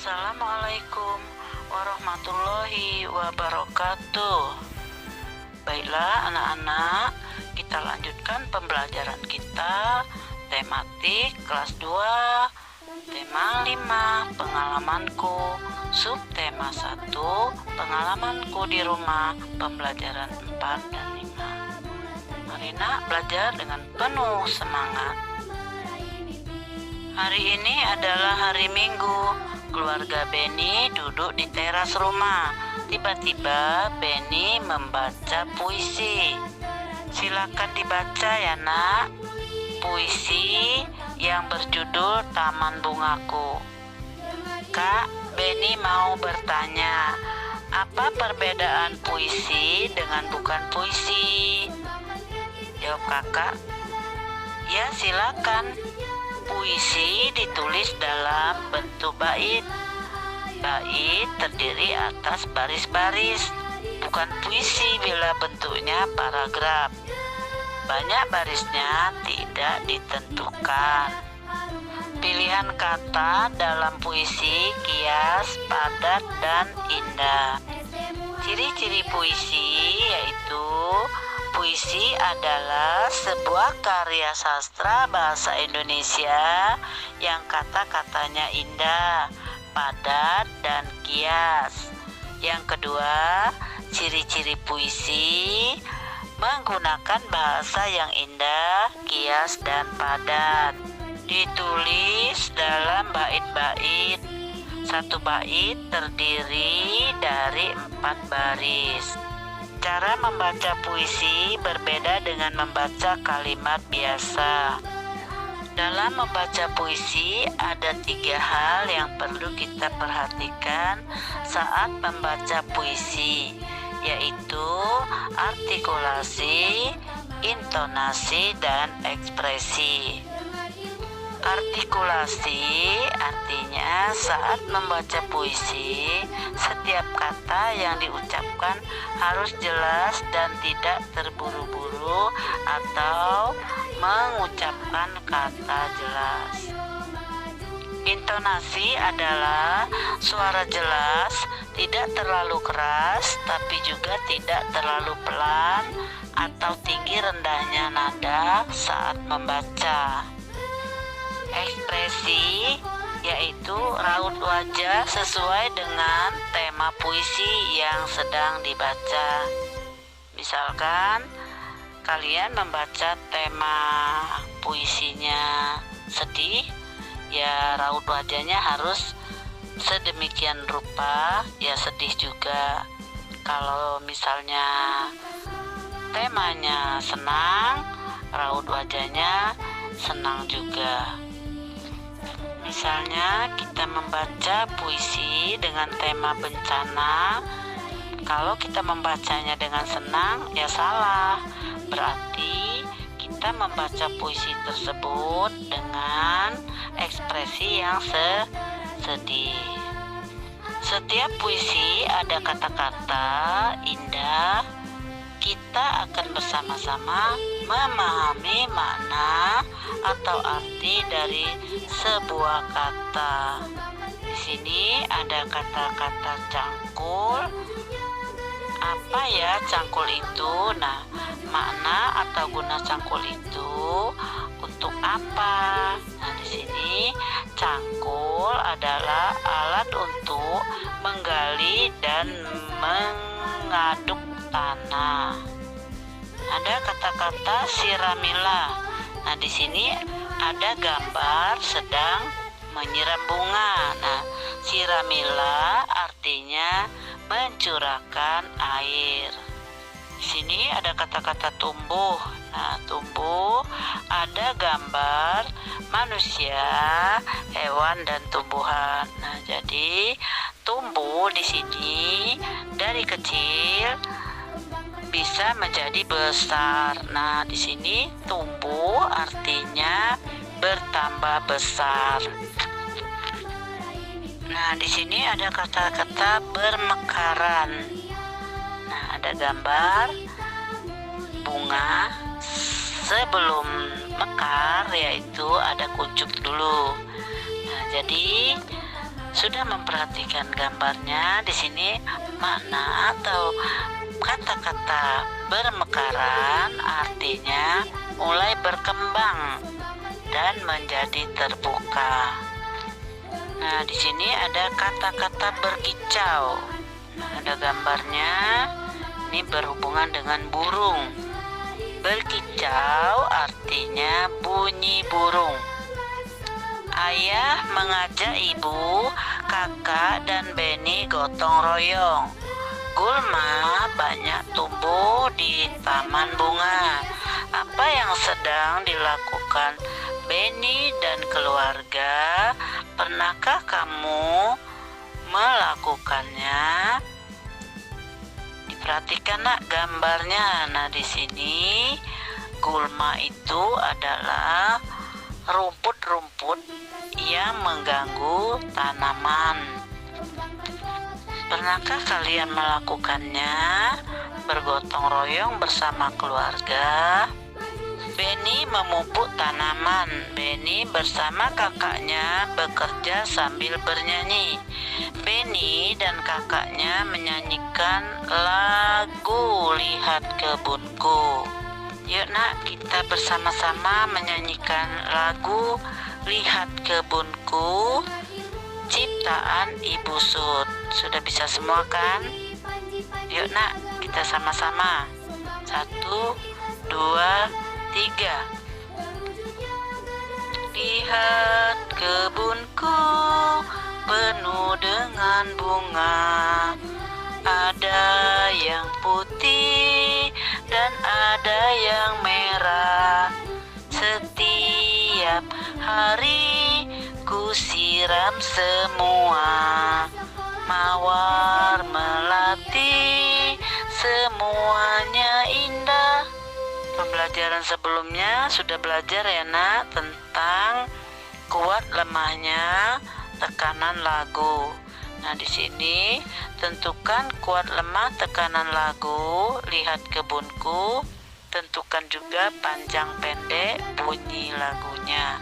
Assalamualaikum warahmatullahi wabarakatuh. Baiklah anak-anak, kita lanjutkan pembelajaran kita tematik kelas 2, tema 5, pengalamanku, subtema 1, pengalamanku di rumah, pembelajaran 4 dan 5. Mari nak belajar dengan penuh semangat. Hari ini adalah hari Minggu. Keluarga Benny duduk di teras rumah. Tiba-tiba Benny membaca puisi. Silakan dibaca ya nak. Puisi yang berjudul Taman Bungaku. Kak, Benny mau bertanya, apa perbedaan puisi dengan bukan puisi? Jawab kakak. Ya, silakan. Puisi ditulis dalam bentuk bait. Bait terdiri atas baris-baris. Bukan puisi bila bentuknya paragraf. Banyak barisnya tidak ditentukan. Pilihan kata dalam puisi kias, padat, dan indah. Ciri-ciri puisi yaitu puisi adalah sebuah karya sastra bahasa Indonesia yang kata-katanya indah, padat, dan kias. Yang kedua, ciri-ciri puisi menggunakan bahasa yang indah, kias, dan padat. Ditulis dalam bait-bait. Satu bait terdiri dari 4 baris. Cara membaca puisi berbeda dengan membaca kalimat biasa. Dalam membaca puisi ada 3 hal yang perlu kita perhatikan saat membaca puisi, yaitu artikulasi, intonasi, dan ekspresi. Artikulasi artinya saat membaca puisi, setiap kata yang diucapkan harus jelas dan tidak terburu-buru atau mengucapkan kata jelas. Intonasi adalah suara jelas, tidak terlalu keras tapi juga tidak terlalu pelan atau tinggi rendahnya nada saat membaca. Ekspresi yaitu raut wajah sesuai dengan tema puisi yang sedang dibaca. Misalkan kalian membaca tema puisinya sedih, ya raut wajahnya harus sedemikian rupa, ya sedih juga. Kalau misalnya temanya senang, raut wajahnya senang juga. Misalnya kita membaca puisi dengan tema bencana. Kalau kita membacanya dengan senang, ya salah. Berarti kita membaca puisi tersebut dengan ekspresi yang sedih. Setiap puisi ada kata-kata indah. Kita akan bersama-sama memahami makna atau arti dari sebuah kata. Di sini ada kata-kata cangkul. Apa ya cangkul itu? Nah, makna atau guna cangkul itu untuk apa? Nah, di sini cangkul adalah alat untuk menggali dan mengaduk tanah. Ada kata-kata siramilah. Nah, di sini ada gambar sedang menyiram bunga. Nah, siramilah artinya mencurahkan air. Di sini ada kata-kata tumbuh. Nah, tumbuh ada gambar manusia, hewan, dan tumbuhan. Nah, jadi tumbuh di sini dari kecil bisa menjadi besar. Nah, di sini tumbuh artinya bertambah besar. Nah, di sini ada kata-kata bermekaran. Nah, ada gambar bunga sebelum mekar, yaitu ada kuncup dulu. Nah, jadi Sudah memperhatikan gambarnya? Di sini makna atau kata-kata bermekaran artinya mulai berkembang dan menjadi terbuka. Nah, di sini ada kata-kata berkicau. Nah, ada gambarnya. Ini berhubungan dengan burung. Berkicau artinya bunyi burung. Ayah mengajak ibu, kakak, dan Benny gotong royong. Gulma banyak tumbuh di taman bunga. Apa yang sedang dilakukan Benny dan keluarga? Pernahkah kamu melakukannya? Diperhatikan nak gambarnya. Nah, di sini gulma itu adalah rumput-rumput yang mengganggu tanaman. Pernahkah kalian melakukannya? Bergotong royong bersama keluarga. Benny memupuk tanaman. Benny bersama kakaknya bekerja sambil bernyanyi. Benny dan kakaknya menyanyikan lagu Lihat Kebunku. Yuk nak, kita bersama-sama menyanyikan lagu Lihat Kebunku ciptaan Ibu Sud. Sudah bisa semua kan? Yuk nak, kita sama-sama. 1, 2, 3. Lihat kebunku penuh dengan bunga. Ada yang putih dan ada yang merah. Setiap hari ku siram semua. Mawar melati semuanya indah. Pembelajaran sebelumnya sudah belajar ya nak tentang kuat lemahnya tekanan lagu. Nah, di sini tentukan kuat lemah tekanan lagu Lihat Kebunku. Tentukan juga panjang pendek bunyi lagunya.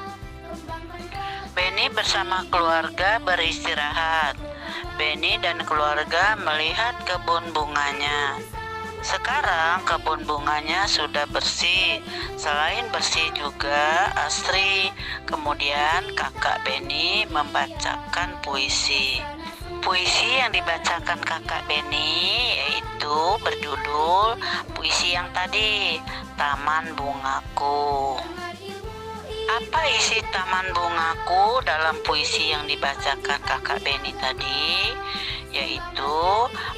Benny bersama keluarga beristirahat. Benny dan keluarga melihat kebun bunganya. Sekarang kebun bunganya sudah bersih. Selain bersih juga asri. Kemudian kakak Benny membacakan puisi. Puisi yang dibacakan kakak Benny yaitu berjudul puisi yang tadi, Taman Bungaku. Apa isi Taman Bungaku dalam puisi yang dibacakan kakak Benny tadi? Yaitu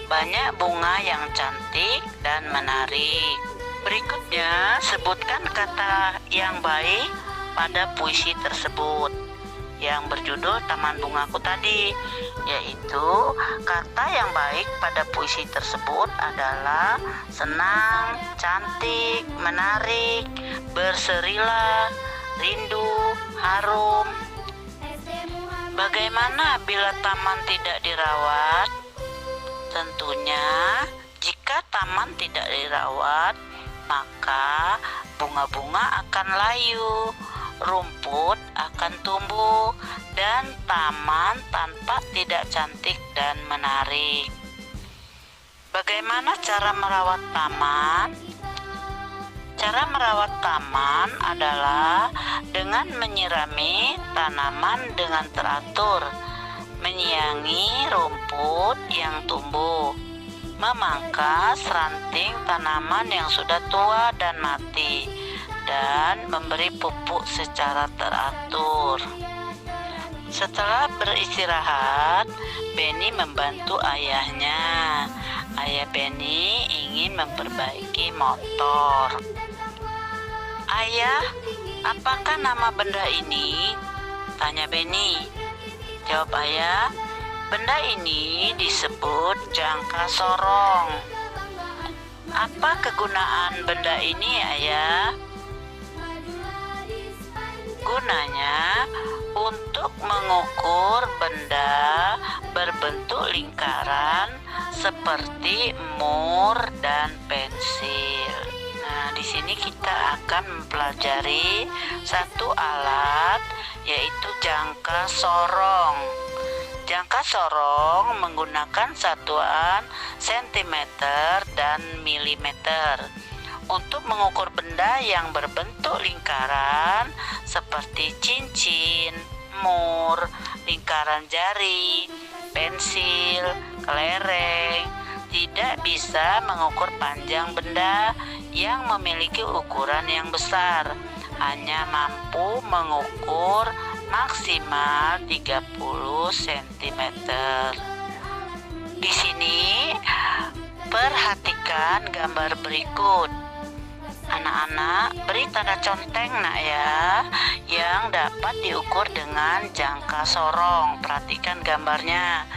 banyak bunga yang cantik dan menarik. Berikutnya sebutkan kata yang baik pada puisi tersebut yang berjudul Taman Bungaku tadi, yaitu kata yang baik pada puisi tersebut adalah senang, cantik, menarik, berserilah, rindu, harum. Bagaimana bila taman tidak dirawat? Tentunya jika taman tidak dirawat, maka bunga-bunga akan layu, rumput akan tumbuh, dan taman tampak tidak cantik dan menarik. Bagaimana cara merawat taman? Cara merawat taman adalah dengan menyirami tanaman dengan teratur, menyiangi rumput yang tumbuh, memangkas ranting tanaman yang sudah tua dan mati, dan memberi pupuk secara teratur. Setelah beristirahat, Benny membantu ayahnya. Ayah Benny ingin memperbaiki motor. Ayah, apakah nama benda ini? Tanya Benny. Jawab ayah, benda ini disebut jangka sorong. Apa kegunaan benda ini, ayah? Gunanya untuk mengukur benda berbentuk lingkaran seperti mur dan pensil. Nah, di sini kita akan mempelajari satu alat, yaitu jangka sorong. Jangka sorong menggunakan satuan sentimeter dan milimeter. Untuk mengukur benda yang berbentuk lingkaran seperti cincin, mur, lingkaran jari, pensil, kelereng, tidak bisa mengukur panjang benda yang memiliki ukuran yang besar, hanya mampu mengukur maksimal 30 cm. Di sini perhatikan gambar berikut. Anak-anak, beri tanda conteng nak ya, yang dapat diukur dengan jangka sorong. Perhatikan gambarnya.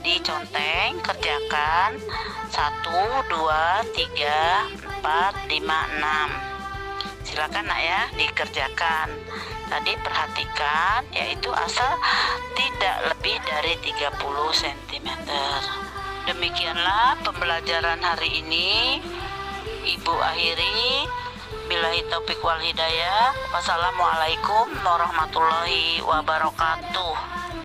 Diconteng, kerjakan 1, 2, 3, 4, 5, 6. Silakan nak ya, dikerjakan. Tadi perhatikan, yaitu asal tidak lebih dari 30 cm. Demikianlah pembelajaran hari ini. Ibu akhiri, billahi taufik wal hidayah. Wassalamualaikum warahmatullahi wabarakatuh.